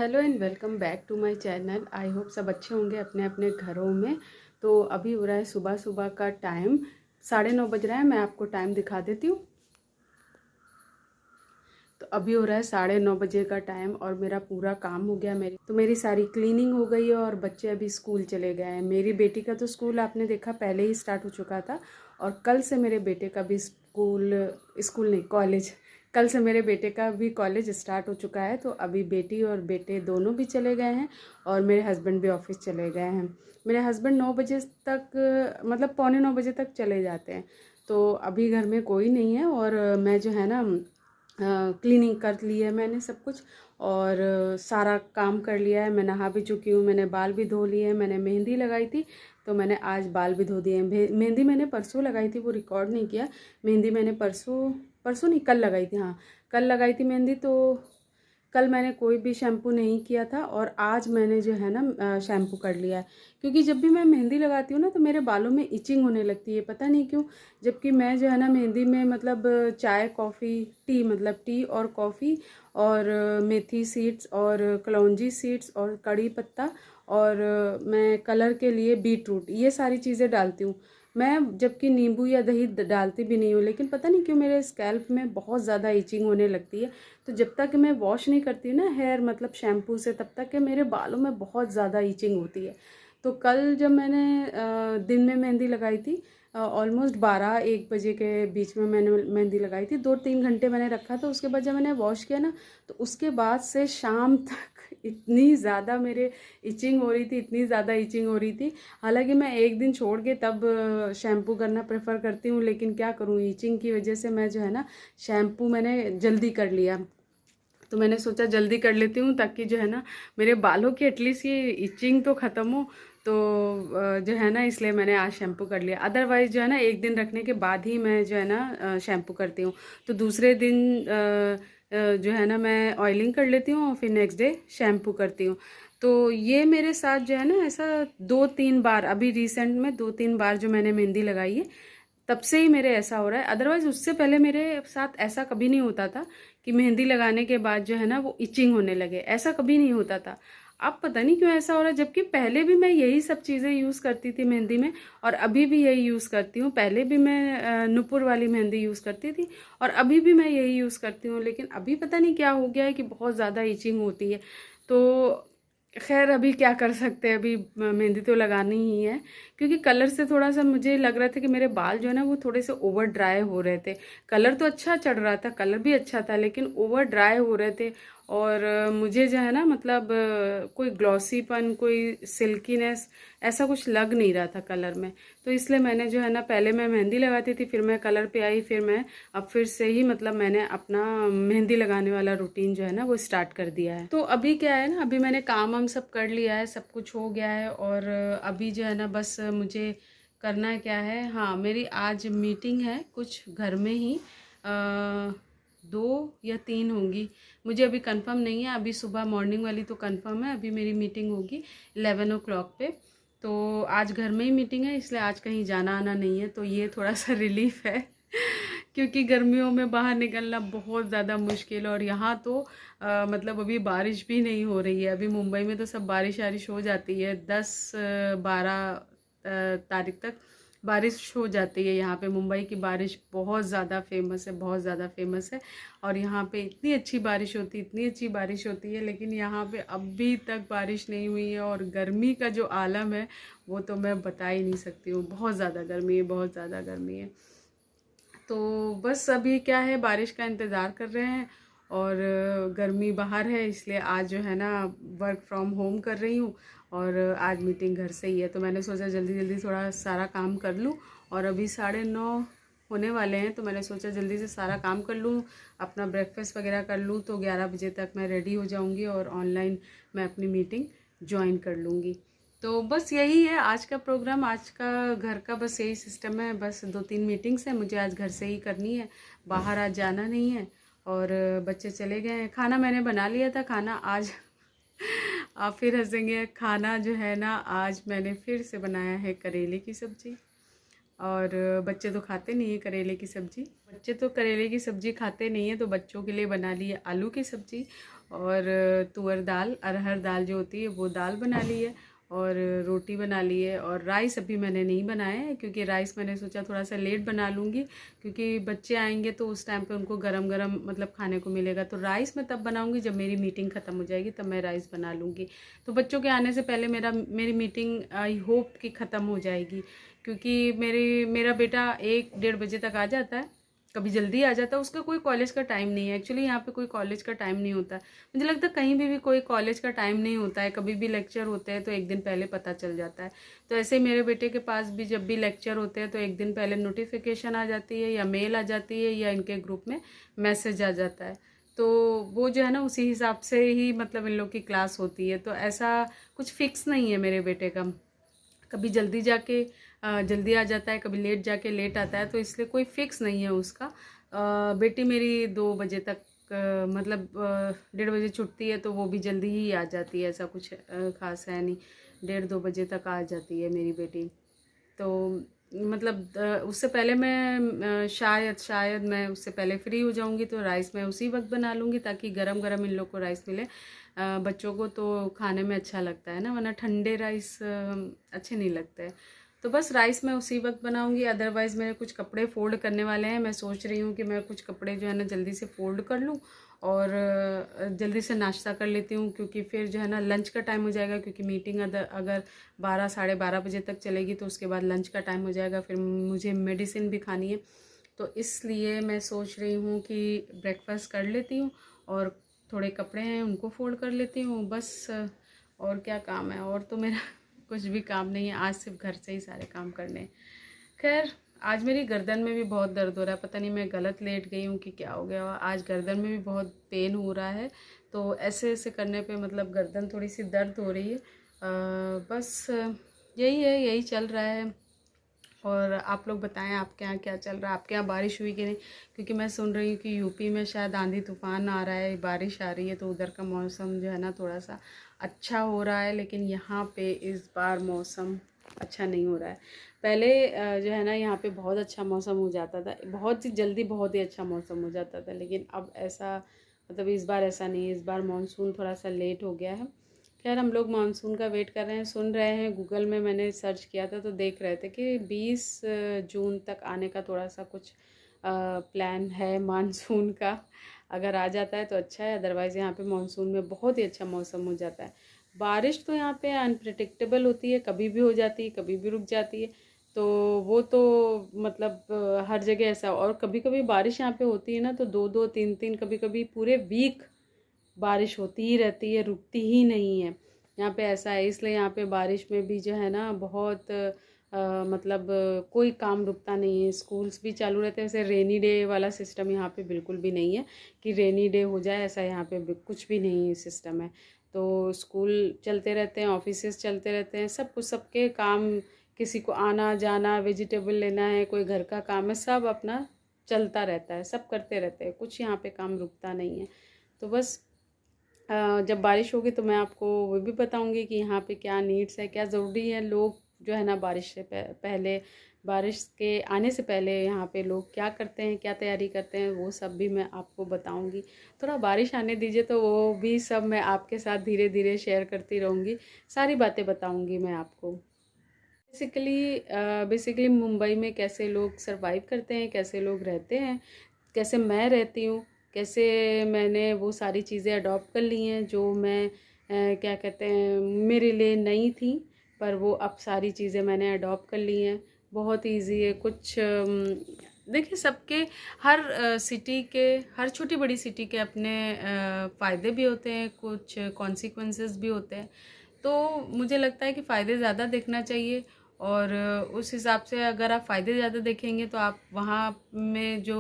Hello and welcome back to my channel. I hope सब अच्छे होंगे अपने अपने घरों में। तो अभी हो रहा है सुबह सुबह का टाइम, 9:30 बज रहा है। मैं आपको टाइम दिखा देती हूँ। तो अभी हो रहा है 9:30 बजे का टाइम और मेरा पूरा काम हो गया। मेरी सारी क्लीनिंग हो गई है और बच्चे अभी स्कूल चले गए हैं। मेरी बेटी का तो स्कूल आपने देखा पहले ही स्टार्ट हो चुका था और कल से मेरे बेटे का भी स्कूल नहीं, कॉलेज। कल से मेरे बेटे का भी कॉलेज स्टार्ट हो चुका है। तो अभी बेटी और बेटे दोनों भी चले गए हैं और मेरे हस्बैंड भी ऑफिस चले गए हैं। मेरे हस्बैंड 9 बजे तक, मतलब पौने 9 बजे तक चले जाते हैं। तो अभी घर में कोई नहीं है और मैं जो है ना क्लीनिंग कर ली है मैंने सब कुछ और सारा काम कर लिया है। मैं नहा भी चुकी हूँ, मैंने बाल भी धो लिए हैं। मैंने मेहंदी लगाई थी तो मैंने आज बाल भी धो दिए हैं। मेहंदी मैंने परसों लगाई थी, वो रिकॉर्ड नहीं किया। मेहंदी मैंने परसों परसों नहीं, कल लगाई थी। हाँ, कल लगाई थी मेहंदी। तो कल मैंने कोई भी शैम्पू नहीं किया था और आज मैंने जो है ना शैम्पू कर लिया है। क्योंकि जब भी मैं मेहंदी लगाती हूँ ना तो मेरे बालों में इचिंग होने लगती है, पता नहीं क्यों। जबकि मैं जो है ना मेहंदी में मतलब चाय कॉफ़ी टी, मतलब टी और कॉफ़ी और मेथी सीड्स और कलौंजी सीड्स और कड़ी पत्ता और मैं कलर के लिए बीट रूट, ये सारी चीज़ें डालती हूँ मैं। जबकि नींबू या दही डालती भी नहीं हूँ, लेकिन पता नहीं क्यों मेरे स्कैल्प में बहुत ज़्यादा इचिंग होने लगती है। तो जब तक मैं वॉश नहीं करती हूँ ना हेयर, मतलब शैम्पू से, तब तक के मेरे बालों में बहुत ज़्यादा इचिंग होती है। तो कल जब मैंने दिन में मेहंदी लगाई थी, ऑलमोस्ट 12-1 बजे के बीच में मैंने मेहंदी लगाई थी। 2-3 घंटे मैंने रखा था। उसके बाद जब मैंने वॉश किया ना तो उसके बाद से शाम तक इतनी ज़्यादा मेरे इचिंग हो रही थी, इतनी ज़्यादा इचिंग हो रही थी। हालांकि मैं एक दिन छोड़ के तब शैम्पू करना प्रेफर करती हूँ, लेकिन क्या करूँ, इचिंग की वजह से मैं जो है ना शैम्पू मैंने जल्दी कर लिया। तो मैंने सोचा जल्दी कर लेती हूँ ताकि जो है ना मेरे बालों की एटलीस्ट ये इचिंग तो ख़त्म हो। तो जो है ना इसलिए मैंने आज शैम्पू कर लिया। अदरवाइज़ जो है ना एक दिन रखने के बाद ही मैं जो है ना शैम्पू करती हूँ। तो दूसरे दिन जो है ना मैं ऑयलिंग कर लेती हूँ और फिर नेक्स्ट डे शैम्पू करती हूँ। तो ये मेरे साथ जो है ना ऐसा 2-3 बार, अभी रिसेंट में 2-3 बार जो मैंने मेहंदी लगाई है तब से ही मेरे ऐसा हो रहा है। अदरवाइज उससे पहले मेरे साथ ऐसा कभी नहीं होता था कि मेहंदी लगाने के बाद जो है ना वो इचिंग होने लगे, ऐसा कभी नहीं होता था। अब पता नहीं क्यों ऐसा हो रहा है, जबकि पहले भी मैं यही सब चीज़ें यूज़ करती थी मेहंदी में और अभी भी यही यूज़ करती हूँ। पहले भी मैं नुपुर वाली मेहंदी यूज़ करती थी और अभी भी मैं यही यूज़ करती हूँ, लेकिन अभी पता नहीं क्या हो गया है कि बहुत ज़्यादा इचिंग होती है। तो खैर अभी क्या कर सकते हैं, अभी मेहंदी तो लगानी ही है। क्योंकि कलर से थोड़ा सा मुझे लग रहा था कि मेरे बाल जो है ना वो थोड़े से ओवर ड्राई हो रहे थे। कलर तो अच्छा चढ़ रहा था, कलर भी अच्छा था, लेकिन ओवर ड्राई हो रहे थे। और मुझे जो है ना मतलब कोई ग्लॉसीपन, कोई सिल्कीनेस ऐसा कुछ लग नहीं रहा था कलर में। तो इसलिए मैंने जो है ना पहले मैं मेहंदी लगाती थी, फिर मैं कलर पे आई, फिर मैं अब फिर से ही मतलब मैंने अपना मेहंदी लगाने वाला रूटीन जो है ना वो स्टार्ट कर दिया है। तो अभी क्या है ना, अभी मैंने काम वाम सब कर लिया है, सब कुछ हो गया है और अभी जो है ना बस मुझे करना क्या है। हाँ, मेरी आज मीटिंग है कुछ घर में ही, 2 या 3 होंगी, मुझे अभी कंफर्म नहीं है। अभी सुबह मॉर्निंग वाली तो कंफर्म है, अभी मेरी मीटिंग होगी 11 o'clock पे। तो आज घर में ही मीटिंग है, इसलिए आज कहीं जाना आना नहीं है, तो ये थोड़ा सा रिलीफ है। क्योंकि गर्मियों में बाहर निकलना बहुत ज़्यादा मुश्किल, और यहाँ तो मतलब अभी बारिश भी नहीं हो रही है। अभी मुंबई में तो सब बारिश वारिश हो जाती है, 10-12 तारीख तक बारिश हो जाती है। यहाँ पे मुंबई की बारिश बहुत ज़्यादा फेमस है, बहुत ज़्यादा फेमस है। और यहाँ पे इतनी अच्छी बारिश होती है, इतनी अच्छी बारिश होती है, लेकिन यहाँ पे अभी तक बारिश नहीं हुई है। और गर्मी का जो आलम है वो तो मैं बता ही नहीं सकती हूँ। बहुत ज़्यादा गर्मी है, बहुत ज़्यादा गर्मी है। तो बस अभी क्या है, बारिश का इंतज़ार कर रहे हैं और गर्मी बाहर है, इसलिए आज जो है ना वर्क फ्रॉम होम कर रही हूँ और आज मीटिंग घर से ही है। तो मैंने सोचा जल्दी जल्दी थोड़ा सारा काम कर लूँ और अभी 9:30 होने वाले हैं, तो मैंने सोचा जल्दी से सारा काम कर लूँ, अपना ब्रेकफास्ट वगैरह कर लूँ, तो 11 बजे तक मैं रेडी हो जाऊँगी और ऑनलाइन मैं अपनी मीटिंग ज्वाइन कर लूँगी। तो बस यही है आज का प्रोग्राम, आज का घर का बस यही सिस्टम है। बस 2-3 मीटिंग्स हैं, मुझे आज घर से ही करनी है, बाहर आज जाना नहीं है। और बच्चे चले गए हैं। खाना मैंने बना लिया था, खाना आज आप फिर हंसेंगे, खाना जो है ना आज मैंने फिर से बनाया है करेले की सब्ज़ी। और बच्चे तो खाते नहीं है करेले की सब्ज़ी, बच्चे तो करेले की सब्ज़ी खाते नहीं है, तो बच्चों के लिए बना ली है आलू की सब्ज़ी। और तुअर दाल, अरहर दाल जो होती है वो दाल बना ली है, और रोटी बना ली है। और राइस अभी मैंने नहीं बनाया है, क्योंकि राइस मैंने सोचा थोड़ा सा लेट बना लूँगी, क्योंकि बच्चे आएंगे तो उस टाइम पे उनको गरम गरम मतलब खाने को मिलेगा। तो राइस मैं तब बनाऊँगी जब मेरी मीटिंग ख़त्म हो जाएगी, तब मैं राइस बना लूँगी। तो बच्चों के आने से पहले मेरी मीटिंग आई होप कि ख़त्म हो जाएगी, क्योंकि मेरा बेटा 1-1:30 बजे तक आ जाता है, कभी जल्दी आ जाता है। उसका कोई कॉलेज का टाइम नहीं है, एक्चुअली यहाँ पे कोई कॉलेज का टाइम नहीं होता है। मुझे लगता है कहीं भी कोई कॉलेज का टाइम नहीं होता है, कभी भी लेक्चर होते हैं तो एक दिन पहले पता चल जाता है। तो ऐसे ही मेरे बेटे के पास भी जब भी लेक्चर होते हैं तो एक दिन पहले नोटिफिकेशन आ जाती है, या मेल आ जाती है, या इनके ग्रुप में मैसेज आ जाता है। तो वो जो है ना उसी हिसाब से ही मतलब इन लोग की क्लास होती है। तो ऐसा कुछ फिक्स नहीं है मेरे बेटे का, कभी जल्दी जाके जल्दी आ जाता है, कभी लेट जाके लेट आता है, तो इसलिए कोई फिक्स नहीं है उसका। बेटी मेरी 2 बजे तक मतलब 1:30 बजे छुट्टी है, तो वो भी जल्दी ही आ जाती है, ऐसा कुछ खास है नहीं, 1:30-2 बजे तक आ जाती है मेरी बेटी। तो मतलब उससे पहले मैं शायद मैं उससे पहले फ्री हो जाऊंगी, तो राइस मैं उसी वक्त बना लूँगी, ताकि गरम गरम इन लोग को राइस मिले। बच्चों को तो खाने में अच्छा लगता है ना, वरना ठंडे राइस अच्छे नहीं लगते। तो बस राइस मैं उसी वक्त बनाऊंगी। अदरवाइज़ मेरे कुछ कपड़े फ़ोल्ड करने वाले हैं, मैं सोच रही हूँ कि मैं कुछ कपड़े जो है ना जल्दी से फ़ोल्ड कर लूँ, और जल्दी से नाश्ता कर लेती हूँ, क्योंकि फिर जो है ना लंच का टाइम हो जाएगा, क्योंकि मीटिंग अगर 12-12:30 बजे तक चलेगी तो उसके बाद लंच का टाइम हो जाएगा, फिर मुझे मेडिसिन भी खानी है। तो इसलिए मैं सोच रही हूँ कि ब्रेकफास्ट कर लेती हूँ, और थोड़े कपड़े हैं उनको फोल्ड कर लेती हूँ बस। और क्या काम है, और तो मेरा कुछ भी काम नहीं है, आज सिर्फ घर से ही सारे काम करने हैं। खैर, आज मेरी गर्दन में भी बहुत दर्द हो रहा है, पता नहीं मैं गलत लेट गई हूँ कि क्या हो गया। आज गर्दन में भी बहुत पेन हो रहा है, तो ऐसे ऐसे करने पे मतलब गर्दन थोड़ी सी दर्द हो रही है। बस यही है, यही चल रहा है। और आप लोग बताएं आपके यहाँ क्या चल रहा है, आपके यहाँ बारिश हुई कि नहीं? क्योंकि मैं सुन रही हूँ कि यूपी में शायद आंधी तूफान आ रहा है, बारिश आ रही है, तो उधर का मौसम जो है ना थोड़ा सा अच्छा हो रहा है। लेकिन यहाँ पे इस बार मौसम अच्छा नहीं हो रहा है। पहले जो है ना यहाँ पे बहुत अच्छा मौसम हो जाता था, बहुत ही जल्दी बहुत ही अच्छा मौसम हो जाता था, लेकिन अब ऐसा मतलब इस बार ऐसा नहीं है। इस बार मानसून थोड़ा सा लेट हो गया है। खैर, हम लोग मानसून का वेट कर रहे हैं, सुन रहे हैं। गूगल में मैंने सर्च किया था तो देख रहे थे कि 20 जून तक आने का थोड़ा सा कुछ प्लान है मानसून का। अगर आ जाता है तो अच्छा है, अदरवाइज़ यहाँ पे मानसून में बहुत ही अच्छा मौसम हो जाता है। बारिश तो यहाँ पे अनप्रिडिक्टेबल होती है, कभी भी हो जाती है, कभी भी रुक जाती है। तो वो तो मतलब हर जगह ऐसा। और कभी कभी बारिश यहाँ पे होती है ना तो 2-2 3-3 कभी कभी पूरे वीक बारिश होती ही रहती है, रुकती ही नहीं है। यहाँ पे ऐसा है, इसलिए यहाँ पे बारिश में भी जो है ना बहुत मतलब कोई काम रुकता नहीं है। स्कूल्स भी चालू रहते हैं, ऐसे रेनी डे वाला सिस्टम यहाँ पे बिल्कुल भी नहीं है कि रेनी डे हो जाए, ऐसा यहाँ पे कुछ भी नहीं सिस्टम है। तो स्कूल चलते रहते हैं, ऑफिसेस चलते रहते हैं, सब कुछ, सबके काम, किसी को आना जाना, वेजिटेबल लेना है, कोई घर का काम है, सब अपना चलता रहता है, सब करते रहते हैं, कुछ यहाँ पे काम रुकता नहीं है। तो बस जब बारिश होगी तो मैं आपको वो भी बताऊंगी कि यहाँ पे क्या नीड्स है, क्या ज़रूरी है। लोग जो है ना बारिश से पहले, बारिश के आने से पहले यहाँ पे लोग क्या करते हैं, क्या तैयारी करते हैं, वो सब भी मैं आपको बताऊंगी। थोड़ा बारिश आने दीजिए तो वो भी सब मैं आपके साथ धीरे धीरे शेयर करती रहूँगी, सारी बातें बताऊँगी मैं आपको। बेसिकली मुंबई में कैसे लोग सरवाइव करते हैं, कैसे लोग रहते हैं, कैसे मैं रहती हूँ, कैसे मैंने वो सारी चीज़ें अडॉप्ट कर ली हैं जो मैं क्या कहते हैं मेरे लिए नई थी, पर वो अब सारी चीज़ें मैंने अडॉप्ट कर ली हैं। बहुत इजी है कुछ। देखिए, सबके हर सिटी के, हर छोटी बड़ी सिटी के अपने फ़ायदे भी होते हैं, कुछ कॉन्सिक्वेंसेस भी होते हैं। तो मुझे लगता है कि फ़ायदे ज़्यादा देखना चाहिए, और उस हिसाब से अगर आप फ़ायदे ज़्यादा देखेंगे तो आप वहाँ में जो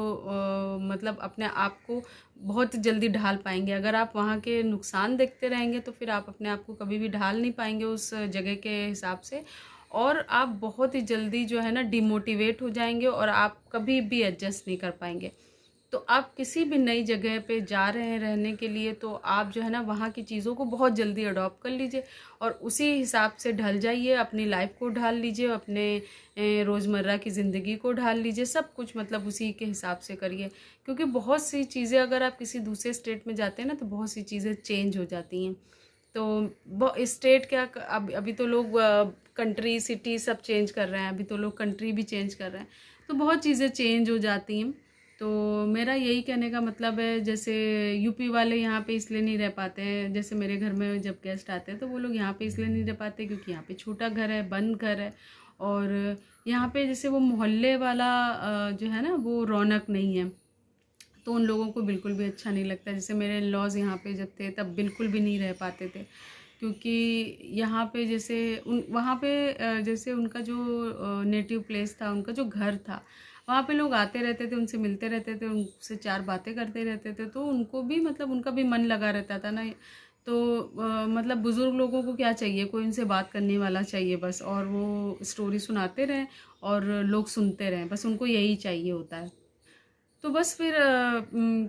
मतलब अपने आप को बहुत जल्दी ढाल पाएंगे। अगर आप वहाँ के नुकसान देखते रहेंगे तो फिर आप अपने आप को कभी भी ढाल नहीं पाएंगे उस जगह के हिसाब से, और आप बहुत ही जल्दी जो है ना डिमोटिवेट हो जाएंगे, और आप कभी भी एडजस्ट नहीं कर पाएंगे। तो आप किसी भी नई जगह पे जा रहे हैं रहने के लिए, तो आप जो है ना वहाँ की चीज़ों को बहुत जल्दी अडॉप्ट कर लीजिए और उसी हिसाब से ढल जाइए, अपनी लाइफ को ढाल लीजिए, अपने रोज़मर्रा की ज़िंदगी को ढाल लीजिए, सब कुछ मतलब उसी के हिसाब से करिए। क्योंकि बहुत सी चीज़ें अगर आप किसी दूसरे स्टेट में जाते हैं ना, तो बहुत सी चीज़ें चेंज हो जाती हैं। तो स्टेट क्या, अभी तो लोग कंट्री सिटी सब चेंज कर रहे हैं, अभी तो लोग कंट्री भी चेंज कर रहे हैं, तो बहुत चीज़ें चेंज हो जाती हैं। तो मेरा यही कहने का मतलब है, जैसे यूपी वाले यहाँ पे इसलिए नहीं रह पाते हैं, जैसे मेरे घर में जब गेस्ट आते हैं तो वो लोग यहाँ पे इसलिए नहीं रह पाते क्योंकि यहाँ पे छोटा घर है, बंद घर है, और यहाँ पे जैसे वो मोहल्ले वाला जो है ना वो रौनक नहीं है, तो उन लोगों को बिल्कुल भी अच्छा नहीं लगता। जैसे मेरे लॉज यहाँ पे जब थे तब बिल्कुल भी नहीं रह पाते थे, क्योंकि यहाँ पे जैसे वहाँ पे जैसे उनका जो नेटिव प्लेस था, उनका जो घर था, वहाँ पे लोग आते रहते थे, उनसे मिलते रहते थे, उनसे चार बातें करते रहते थे, तो उनको भी मतलब उनका भी मन लगा रहता था ना। तो मतलब बुज़ुर्ग लोगों को क्या चाहिए, कोई उनसे बात करने वाला चाहिए बस, और वो स्टोरी सुनाते रहें और लोग सुनते रहें, बस उनको यही चाहिए होता है। तो बस फिर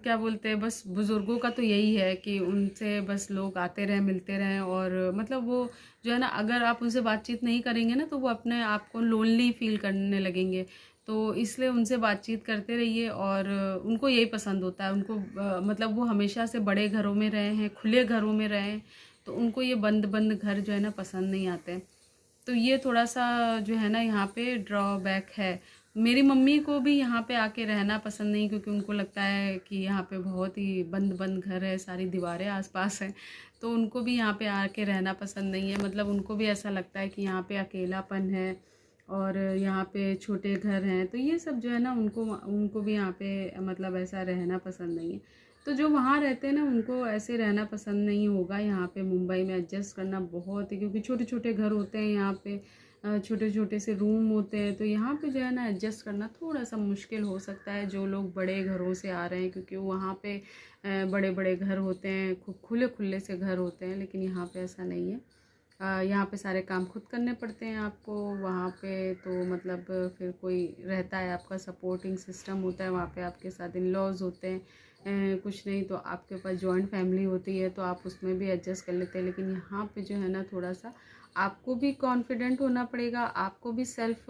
क्या बोलते हैं, बस बुज़ुर्गों का तो यही है कि उनसे बस लोग आते रहें, मिलते रहें, और मतलब वो जो है ना, अगर आप उनसे बातचीत नहीं करेंगे ना तो वो अपने आप को लोनली फील करने लगेंगे। तो इसलिए उनसे बातचीत करते रहिए, और उनको यही पसंद होता है। उनको मतलब वो हमेशा से बड़े घरों में रहे हैं, खुले घरों में रहे हैं, तो उनको ये बंद बंद घर जो है ना पसंद नहीं आते। तो ये थोड़ा सा जो है ना यहाँ पे ड्रॉबैक है। मेरी मम्मी को भी यहाँ पे आके रहना पसंद नहीं, क्योंकि उनको लगता है कि यहाँ पे बहुत ही बंद बंद घर है, सारी दीवारें आसपास हैं, तो उनको भी यहाँ पे आके रहना पसंद नहीं है। मतलब उनको भी ऐसा लगता है कि यहाँ पे अकेलापन है और यहाँ पे छोटे घर हैं, तो ये सब जो है ना उनको उनको भी यहाँ पे मतलब ऐसा रहना पसंद नहीं है। तो जो वहाँ रहते हैं ना उनको ऐसे रहना पसंद नहीं होगा। यहाँ पे मुंबई में एडजस्ट करना बहुत है, क्योंकि छोटे छोटे घर होते हैं यहाँ पे, छोटे छोटे से रूम होते हैं, तो यहाँ पे जो है ना एडजस्ट करना थोड़ा सा मुश्किल हो सकता है जो लोग बड़े घरों से आ रहे हैं, क्योंकि वहाँ पे बड़े बड़े घर होते हैं, खूब खुले खुले से घर होते हैं, लेकिन यहाँ पे ऐसा नहीं है। यहाँ पे सारे काम खुद करने पड़ते हैं आपको। वहाँ पे तो मतलब फिर कोई रहता है, आपका सपोर्टिंग सिस्टम होता है, वहाँ पे आपके साथ इन लॉज होते हैं। कुछ नहीं तो आपके पास जॉइंट फैमिली होती है, तो आप उसमें भी एडजस्ट कर लेते हैं। लेकिन यहाँ पे जो है ना थोड़ा सा आपको भी कॉन्फिडेंट होना पड़ेगा, आपको भी सेल्फ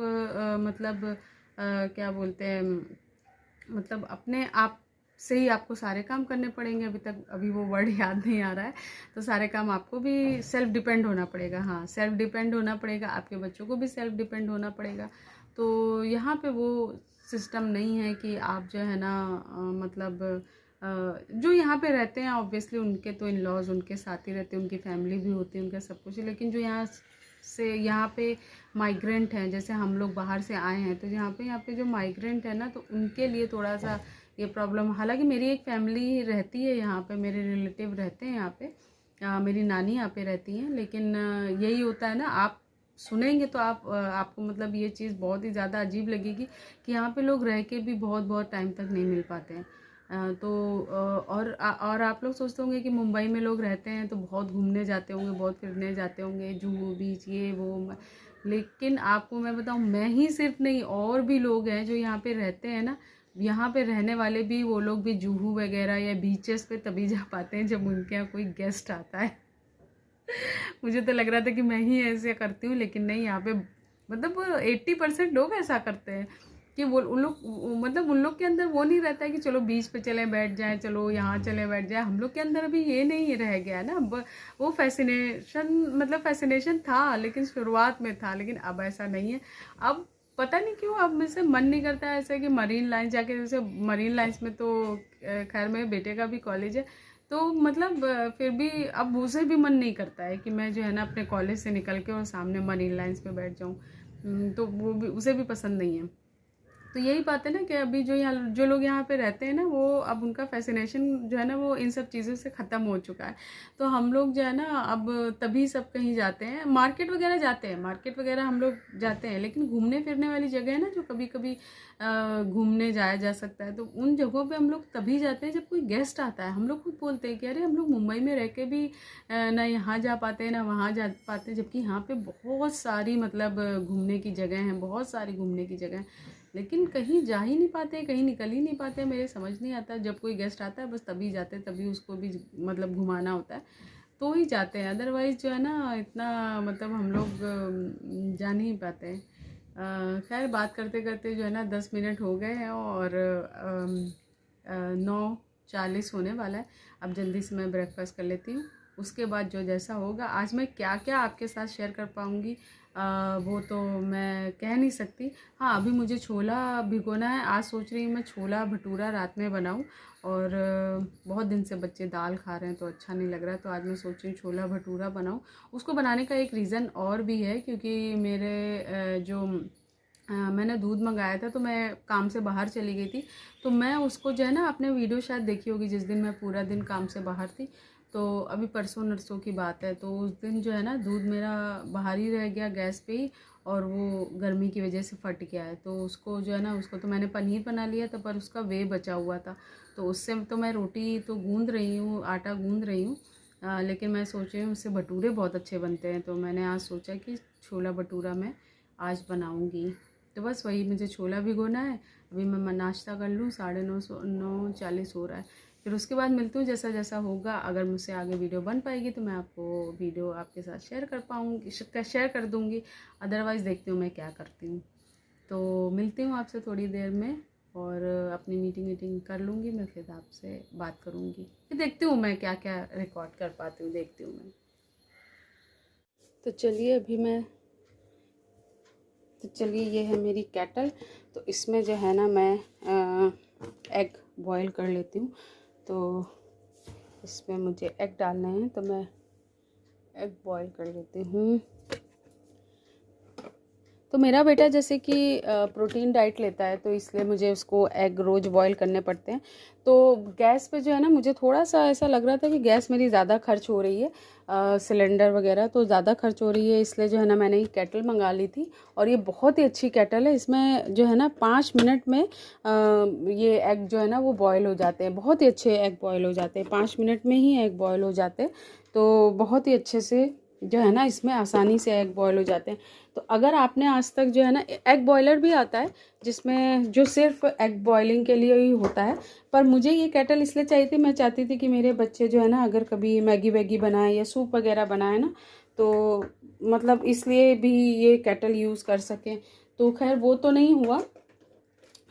मतलब क्या बोलते हैं, मतलब अपने आप से ही आपको सारे काम करने पड़ेंगे। अभी वो वर्ड याद नहीं आ रहा है। तो सारे काम आपको भी सेल्फ डिपेंड होना पड़ेगा। हाँ, सेल्फ डिपेंड होना पड़ेगा, आपके बच्चों को भी सेल्फ डिपेंड होना पड़ेगा। तो यहाँ पे वो सिस्टम नहीं है कि आप जो है ना मतलब जो यहाँ पे रहते हैं ऑब्वियसली उनके तो इन लॉज उनके साथ ही रहते हैं, उनकी फैमिली भी होती है, उनका सब कुछ है। लेकिन जो यहाँ पे माइग्रेंट हैं, जैसे हम लोग बाहर से आए हैं, तो यहाँ पे जो माइग्रेंट है ना, तो उनके लिए थोड़ा सा ये प्रॉब्लम। हालांकि मेरी एक फैमिली रहती है यहाँ पे, मेरे रिलेटिव रहते हैं यहाँ पे, मेरी नानी यहाँ पे रहती हैं। लेकिन यही होता है ना, आप सुनेंगे तो आपको मतलब ये चीज़ बहुत ही ज़्यादा अजीब लगेगी कि यहाँ पे लोग रह के भी बहुत बहुत टाइम तक नहीं मिल पाते हैं। तो और आप लोग सोचते होंगे कि मुंबई में लोग रहते हैं तो बहुत घूमने जाते होंगे, बहुत फिरने जाते होंगे, जुहू बीच ये वो। लेकिन आपको मैं बताऊं, मैं ही सिर्फ नहीं, और भी लोग हैं जो यहाँ पे रहते हैं ना, यहाँ पे रहने वाले भी, वो लोग भी जुहू वगैरह या बीचेस पे तभी जा पाते हैं जब उनके यहाँ कोई गेस्ट आता है। मुझे तो लग रहा था कि मैं ही ऐसे करती हूँ, लेकिन नहीं, यहाँ पे मतलब 80% लोग ऐसा करते हैं कि वो उन लोग मतलब उन लोग के अंदर वो नहीं रहता है कि चलो बीच पे चले बैठ जाएं, चलो यहाँ चले बैठ जाएं। हम लोग के अंदर अभी ये नहीं रह गया है ना। अब वो फैसिनेशन, मतलब फैसिनेशन था लेकिन शुरुआत में था, लेकिन अब ऐसा नहीं है। अब पता नहीं क्यों अब मुझसे मन नहीं करता है ऐसा कि मरीन लाइन जाके, जैसे मरीन लाइन्स में तो खैर मेरे बेटे का भी कॉलेज है, तो मतलब फिर भी अब उसे भी मन नहीं करता है कि मैं जो है ना अपने कॉलेज से निकल के और सामने मरीन लाइन्स पे बैठ जाऊँ। तो वो भी, उसे भी पसंद नहीं है। तो यही बात है ना कि अभी जो लोग यहाँ पे रहते हैं ना, वो अब उनका फैसिनेशन जो है ना वो इन सब चीज़ों से ख़त्म हो चुका है। तो हम लोग जो है ना अब तभी सब कहीं जाते हैं, मार्केट वगैरह जाते हैं, मार्केट वगैरह हम लोग जाते हैं, लेकिन घूमने फिरने वाली जगह है ना जो कभी कभी घूमने जाया जा सकता है, तो उन जगहों पे हम लोग तभी जाते हैं जब कोई गेस्ट आता है। हम लोग खुद बोलते हैं कि अरे हम लोग मुंबई में रह के भी ना यहाँ जा पाते हैं ना वहाँ जा पाते हैं, जबकि यहाँ पे बहुत सारी मतलब घूमने की जगह हैं, बहुत सारी घूमने की जगह हैं। लेकिन कहीं जा ही नहीं पाते, कहीं निकल ही नहीं पाते, मेरे समझ नहीं आता। जब कोई गेस्ट आता है बस तभी जाते हैं, तभी उसको भी मतलब घुमाना होता है तो ही जाते हैं, अदरवाइज़ जो है ना इतना मतलब हम लोग जा नहीं पाते हैं। खैर बात करते करते जो है ना 10 मिनट हो गए हैं और 9:40 होने वाला है। अब जल्दी से मैं ब्रेकफास्ट कर लेती हूँ, उसके बाद जो जैसा होगा। आज मैं क्या क्या आपके साथ शेयर कर पाऊँगी वो तो मैं कह नहीं सकती। हाँ, अभी मुझे छोला भिगोना है। आज सोच रही हूँ मैं छोला भटूरा रात में बनाऊँ, और बहुत दिन से बच्चे दाल खा रहे हैं तो अच्छा नहीं लग रहा है, तो आज मैं सोच रही हूँ छोला भटूरा बनाऊँ। उसको बनाने का एक रीज़न और भी है, क्योंकि मेरे मैंने दूध मंगाया था तो मैं काम से बाहर चली गई थी, तो मैं उसको जो है ना, आपने वीडियो शायद देखी होगी जिस दिन मैं पूरा दिन काम से बाहर थी, तो अभी परसों नरसों की बात है। तो उस दिन जो है ना दूध मेरा बाहर ही रह गया गैस पे ही, और वो गर्मी की वजह से फट गया है। तो उसको जो है ना, उसको तो मैंने पनीर बना लिया था पर उसका वे बचा हुआ था, तो उससे तो मैं रोटी तो गूँध रही हूँ, आटा गूँध रही हूँ, लेकिन मैं सोच रही हूँ उससे भटूरे बहुत अच्छे बनते हैं, तो मैंने आज सोचा कि छोला भटूरा मैं आज बनाऊँगी। तो बस वही मुझे छोला भिगोना है। अभी मैं नाश्ता कर लूँ, 9:40 हो रहा है। फिर उसके बाद मिलती हूँ जैसा जैसा होगा। अगर मुझसे आगे वीडियो बन पाएगी तो मैं आपको वीडियो आपके साथ शेयर कर पाऊँगी, शेयर कर दूँगी। अदरवाइज़ देखती हूँ मैं क्या करती हूँ। तो मिलती हूँ आपसे थोड़ी देर में, और अपनी मीटिंग कर लूँगी मैं, फिर आपसे बात करूँगी। फिर देखती हूँ मैं क्या क्या रिकॉर्ड कर पाती हूँ, देखती हूँ मैं। तो चलिए ये है मेरी केटल। तो इसमें जो है ना मैं एग बॉईल कर लेती हूँ। तो इसमें मुझे एग डालने हैं, तो मैं एग बॉईल कर लेती हूँ। तो मेरा बेटा जैसे कि प्रोटीन डाइट लेता है, तो इसलिए मुझे उसको एग रोज़ बॉईल करने पड़ते हैं। तो गैस पे जो है ना, मुझे थोड़ा सा ऐसा लग रहा था कि गैस मेरी ज़्यादा खर्च हो रही है, सिलेंडर वगैरह तो ज़्यादा खर्च हो रही है, इसलिए जो है ना मैंने ये केटल मंगा ली थी। और ये बहुत ही अच्छी केटल है। इसमें जो है ना 5 मिनट में ये एग जो है ना वो बॉयल हो जाते हैं, बहुत ही अच्छे एग बॉयल हो जाते हैं, 5 मिनट में ही एग बॉयल हो जाते हैं। तो बहुत ही अच्छे से जो है ना इसमें आसानी से एग बॉयल हो जाते हैं। तो अगर आपने आज तक जो है ना, एग बॉयलर भी आता है जिसमें जो सिर्फ एग बॉयलिंग के लिए ही होता है, पर मुझे ये केटल इसलिए चाहिए थी, मैं चाहती थी कि मेरे बच्चे जो है ना अगर कभी मैगी वैगी बनाए या सूप वगैरह बनाए ना, तो मतलब इसलिए भी ये केटल यूज़ कर सकें। तो खैर वो तो नहीं हुआ,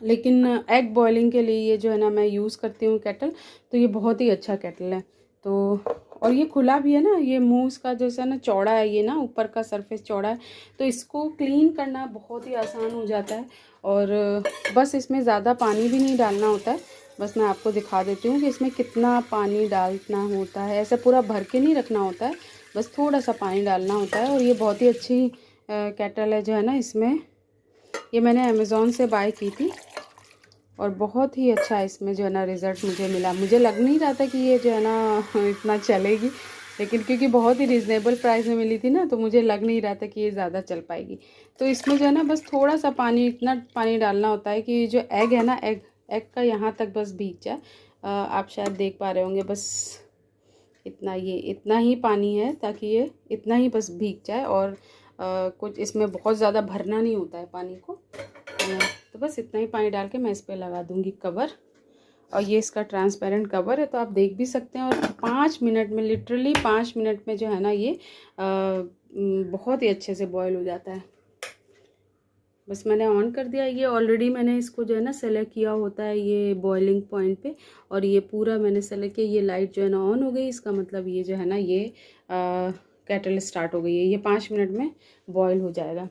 लेकिन एग बॉयलिंग के लिए ये जो है ना मैं यूज़ करती हूँ केटल। तो ये बहुत ही अच्छा केटल है। तो और ये खुला भी है ना, ये मुंह इसका जैसा ना चौड़ा है, ये ना ऊपर का सरफेस चौड़ा है, तो इसको क्लीन करना बहुत ही आसान हो जाता है। और बस इसमें ज़्यादा पानी भी नहीं डालना होता है। बस मैं आपको दिखा देती हूँ कि इसमें कितना पानी डालना होता है। ऐसे पूरा भर के नहीं रखना होता है, बस थोड़ा सा पानी डालना होता है। और ये बहुत ही अच्छी केटल है जो है ना, इसमें ये मैंने अमेज़ॉन से बाय की थी, और बहुत ही अच्छा इसमें जो है ना रिज़ल्ट मुझे मिला। मुझे लग नहीं रहा था कि ये जो है ना इतना चलेगी, लेकिन क्योंकि बहुत ही रिजनेबल प्राइस में मिली थी ना, तो मुझे लग नहीं रहा था कि ये ज़्यादा चल पाएगी। तो इसमें जो है ना बस थोड़ा सा पानी, इतना पानी डालना होता है कि जो एग है ना, एग का यहाँ तक बस भीग जाए। आप शायद देख पा रहे होंगे, बस इतना ही पानी है, ताकि ये इतना ही बस भीग जाए। और कुछ इसमें बहुत ज़्यादा भरना नहीं होता है पानी को। तो बस इतना ही पानी डाल के मैं इस पर लगा दूंगी कवर। और ये इसका ट्रांसपेरेंट कवर है, तो आप देख भी सकते हैं। और 5 मिनट में, लिटरली 5 मिनट में जो है ना ये बहुत ही अच्छे से बॉयल हो जाता है। बस मैंने ऑन कर दिया। ये ऑलरेडी मैंने इसको जो है ना सेलेक्ट किया होता है ये बॉइलिंग पॉइंट पे, और ये पूरा मैंने सेलेक्ट किया। ये लाइट जो है ना ऑन हो गई, इसका मतलब ये जो है ना ये केटल स्टार्ट हो गई है। ये 5 मिनट में बॉयल हो जाएगा।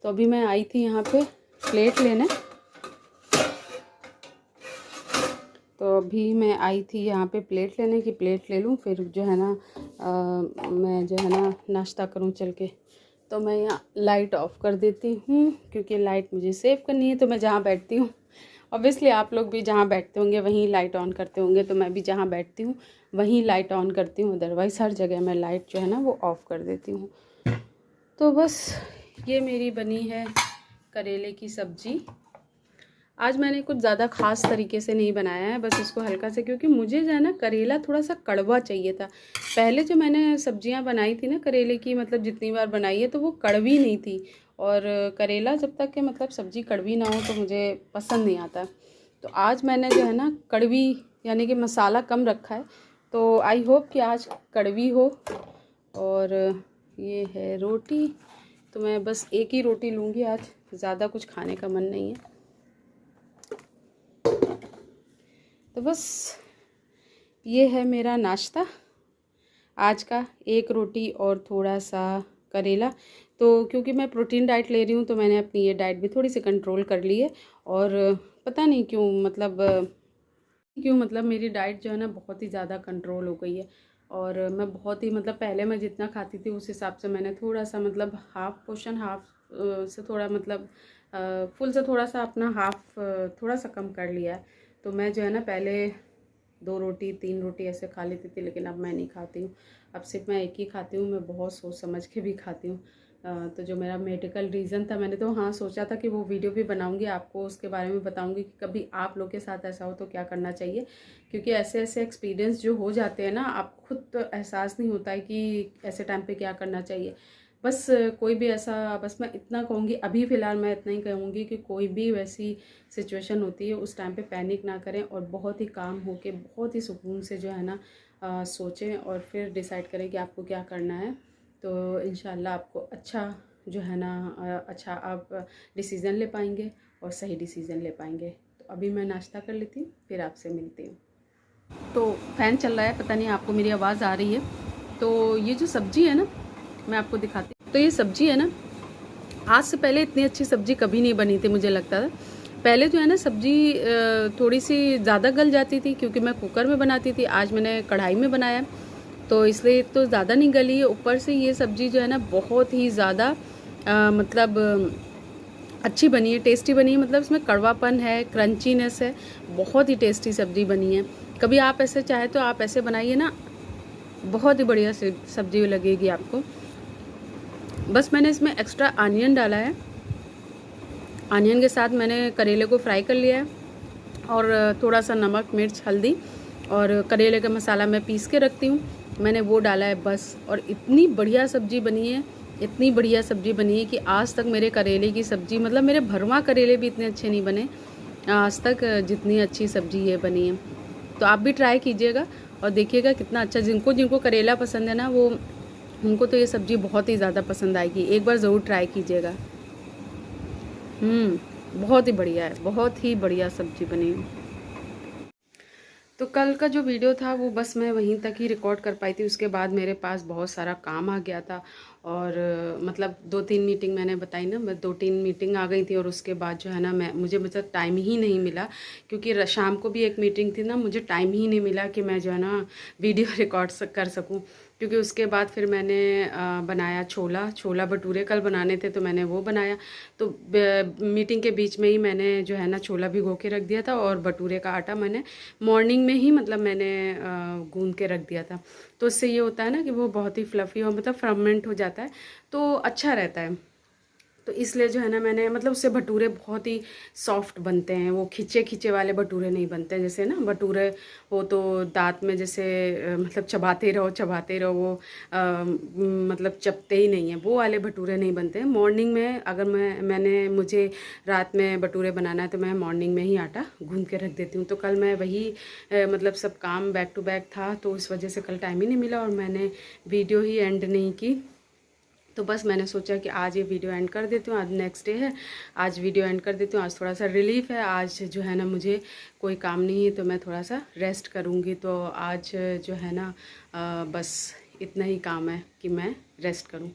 तो अभी मैं आई थी यहाँ पे प्लेट लेने, तो अभी मैं आई थी यहाँ पे प्लेट लेने की, प्लेट ले लूँ, फिर जो है ना मैं जो है ना नाश्ता करूँ चल के। तो मैं यहाँ लाइट ऑफ़ कर देती हूँ, क्योंकि लाइट मुझे सेव करनी है। तो मैं जहाँ बैठती हूँ, ऑब्वियसली आप लोग भी जहाँ बैठते होंगे वहीं लाइट ऑन करते होंगे, तो मैं भी जहाँ बैठती हूँ वहीं लाइट ऑन करती हूँ। अदरवाइज़ हर जगह मैं लाइट जो है ना वो ऑफ़ कर देती हूँ। तो बस ये मेरी बनी है करेले की सब्ज़ी। आज मैंने कुछ ज़्यादा ख़ास तरीके से नहीं बनाया है, बस इसको हल्का से, क्योंकि मुझे जो है ना करेला थोड़ा सा कड़वा चाहिए था। पहले जो मैंने सब्जियां बनाई थी ना करेले की, मतलब जितनी बार बनाई है, तो वो कड़वी नहीं थी। और करेला जब तक के मतलब सब्ज़ी कड़वी ना हो तो मुझे पसंद नहीं आता। तो आज मैंने जो है ना कड़वी यानी कि मसाला कम रखा है, तो आई होप कि आज कड़वी हो। और ये है रोटी, तो मैं बस एक ही रोटी लूँगी आज, ज़्यादा कुछ खाने का मन नहीं है। तो बस ये है मेरा नाश्ता आज का, एक रोटी और थोड़ा सा करेला। तो क्योंकि मैं प्रोटीन डाइट ले रही हूँ तो मैंने अपनी ये डाइट भी थोड़ी सी कंट्रोल कर ली है। और पता नहीं क्यों मतलब मेरी डाइट जो है ना बहुत ही ज़्यादा कंट्रोल हो गई है। और मैं बहुत ही मतलब पहले मैं जितना खाती थी उस हिसाब से मैंने थोड़ा सा मतलब हाफ़ पोर्शन से थोड़ा मतलब फुल से थोड़ा सा अपना हाफ़ थोड़ा सा कम कर लिया है। तो मैं जो है ना पहले 2 रोटी 3 रोटी ऐसे खा लेती थी, लेकिन अब मैं नहीं खाती हूँ। अब सिर्फ मैं एक ही खाती हूँ। मैं बहुत सोच समझ के भी खाती हूँ। तो जो मेरा मेडिकल रीज़न था, मैंने तो हाँ सोचा था कि वो वीडियो भी बनाऊँगी, आपको उसके बारे में बताऊँगी कि कभी आप लोग के साथ ऐसा हो तो क्या करना चाहिए। क्योंकि ऐसे ऐसे एक्सपीरियंस जो हो जाते हैं ना, आप खुद तो एहसास नहीं होता है कि ऐसे टाइम पे क्या करना चाहिए। बस कोई भी ऐसा, बस मैं इतना कहूँगी, अभी फ़िलहाल मैं इतना ही कहूँगी कि कोई भी वैसी सिचुएशन होती है उस टाइम पे पैनिक ना करें और बहुत ही काम हो के बहुत ही सुकून से जो है ना सोचें और फिर डिसाइड करें कि आपको क्या करना है। तो इंशाल्लाह आपको अच्छा जो है ना अच्छा आप डिसीज़न ले पाएंगे और सही डिसीज़न ले पाएंगे। तो अभी मैं नाश्ता कर लेती हूँ, फिर आपसे मिलती हूँ। तो फ़ैन चल रहा है, पता नहीं आपको मेरी आवाज़ आ रही है। तो ये जो सब्ज़ी है ना, मैं आपको दिखाती हूँ। तो ये सब्ज़ी है ना, आज से पहले इतनी अच्छी सब्ज़ी कभी नहीं बनी थी मुझे लगता था। पहले जो है ना सब्ज़ी थोड़ी सी ज़्यादा गल जाती थी क्योंकि मैं कुकर में बनाती थी। आज मैंने कढ़ाई में बनाया, तो इसलिए एक तो ज़्यादा नहीं गली है, ऊपर से ये सब्ज़ी जो है ना बहुत ही ज़्यादा मतलब अच्छी बनी है, टेस्टी बनी है। मतलब इसमें कड़वापन है, क्रंचीनेस है, बहुत ही टेस्टी सब्ज़ी बनी है। कभी आप ऐसे चाहे तो आप ऐसे बनाइए ना, बहुत ही बढ़िया सब्ज़ी लगेगी आपको। बस मैंने इसमें एक्स्ट्रा आनियन डाला है, आनियन के साथ मैंने करेले को फ्राई कर लिया है और थोड़ा सा नमक मिर्च हल्दी और करेले का मसाला मैं पीस के रखती हूँ, मैंने वो डाला है बस। और इतनी बढ़िया सब्ज़ी बनी है, इतनी बढ़िया सब्ज़ी बनी है कि आज तक मेरे करेले की सब्ज़ी मतलब मेरे भरवा करेले भी इतने अच्छे नहीं बने आज तक जितनी अच्छी सब्ज़ी ये बनी है। तो आप भी ट्राई कीजिएगा और देखिएगा कितना अच्छा, जिनको जिनको करेला पसंद है ना वो उनको तो ये सब्ज़ी बहुत ही ज़्यादा पसंद आएगी। एक बार ज़रूर ट्राई कीजिएगा। बहुत ही बढ़िया है, बहुत ही बढ़िया सब्ज़ी बनी है। तो कल का जो वीडियो था वो बस मैं वहीं तक ही रिकॉर्ड कर पाई थी। उसके बाद मेरे पास बहुत सारा काम आ गया था और मतलब 2-3 मीटिंग मैंने बताई ना, मैं 2-3 मीटिंग आ गई थी और उसके बाद जो है ना मुझे मतलब टाइम ही नहीं मिला। क्योंकि शाम को भी एक मीटिंग थी ना, मुझे टाइम ही नहीं मिला कि मैं जो है ना वीडियो रिकॉर्ड कर सकूँ। क्योंकि उसके बाद फिर मैंने बनाया छोला भटूरे कल बनाने थे तो मैंने वो बनाया। तो मीटिंग के बीच में ही मैंने जो है ना छोला भिगो के रख दिया था और भटूरे का आटा मैंने मॉर्निंग में ही मतलब मैंने गूंद के रख दिया था। तो इससे ये होता है ना कि वो बहुत ही फ्लफ़ी और मतलब फर्मेंट हो जाता है, तो अच्छा रहता है। तो इसलिए जो है ना मैंने मतलब उससे भटूरे बहुत ही सॉफ्ट बनते हैं, वो खिंचे खिंचे वाले भटूरे नहीं बनते हैं। जैसे ना भटूरे हो तो दांत में जैसे मतलब चबाते रहो वो मतलब चबते ही नहीं है, वो वाले भटूरे नहीं बनते हैं। मॉर्निंग में अगर मुझे रात में भटूरे बनाना है तो मैं मॉर्निंग में ही आटा गूंद के रख देती हूँ। तो कल मैं वही मतलब सब काम बैक टू बैक था तो इस वजह से कल टाइम ही नहीं मिला और मैंने वीडियो ही एंड नहीं की। तो बस मैंने सोचा कि आज ये वीडियो एंड कर देती हूँ, आज नेक्स्ट डे है, आज वीडियो एंड कर देती हूँ। आज थोड़ा सा रिलीफ है, आज जो है ना मुझे कोई काम नहीं है तो मैं थोड़ा सा रेस्ट करूँगी। तो आज जो है ना बस इतना ही काम है कि मैं रेस्ट करूँ।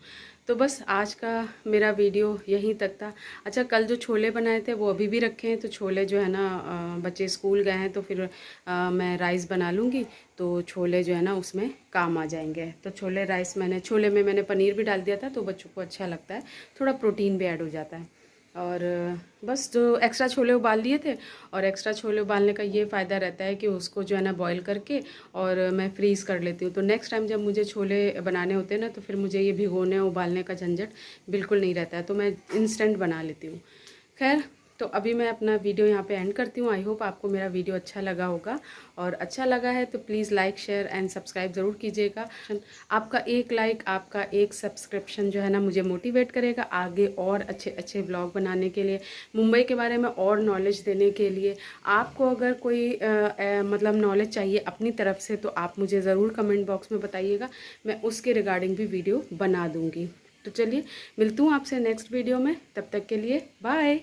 तो बस आज का मेरा वीडियो यहीं तक था। अच्छा, कल जो छोले बनाए थे वो अभी भी रखे हैं, तो छोले जो है ना बच्चे स्कूल गए हैं तो फिर मैं राइस बना लूँगी, तो छोले जो है ना उसमें काम आ जाएंगे। तो छोले में मैंने पनीर भी डाल दिया था तो बच्चों को अच्छा लगता है, थोड़ा प्रोटीन भी ऐड हो जाता है। और बस जो एक्स्ट्रा छोले उबाल लिए थे, और एक्स्ट्रा छोले उबालने का ये फ़ायदा रहता है कि उसको जो है ना बॉईल करके और मैं फ्रीज़ कर लेती हूँ। तो नेक्स्ट टाइम जब मुझे छोले बनाने होते हैं ना तो फिर मुझे ये भिगोने उबालने का झंझट बिल्कुल नहीं रहता है, तो मैं इंस्टेंट बना लेती हूँ। खैर तो अभी मैं अपना वीडियो यहाँ पे एंड करती हूँ। आई होप आपको मेरा वीडियो अच्छा लगा होगा, और अच्छा लगा है तो please like share and subscribe ज़रूर कीजिएगा। आपका एक लाइक, आपका एक सब्सक्रिप्शन जो है ना, मुझे मोटिवेट करेगा आगे और अच्छे अच्छे ब्लॉग बनाने के लिए, मुंबई के बारे में और नॉलेज देने के लिए। आपको अगर कोई मतलब नॉलेज चाहिए अपनी तरफ से तो आप मुझे ज़रूर कमेंट बॉक्स में बताइएगा, मैं उसके रिगार्डिंग भी वीडियो बना दूँगी। तो चलिए मिलती हूँ आपसे नेक्स्ट वीडियो में, तब तक के लिए बाय।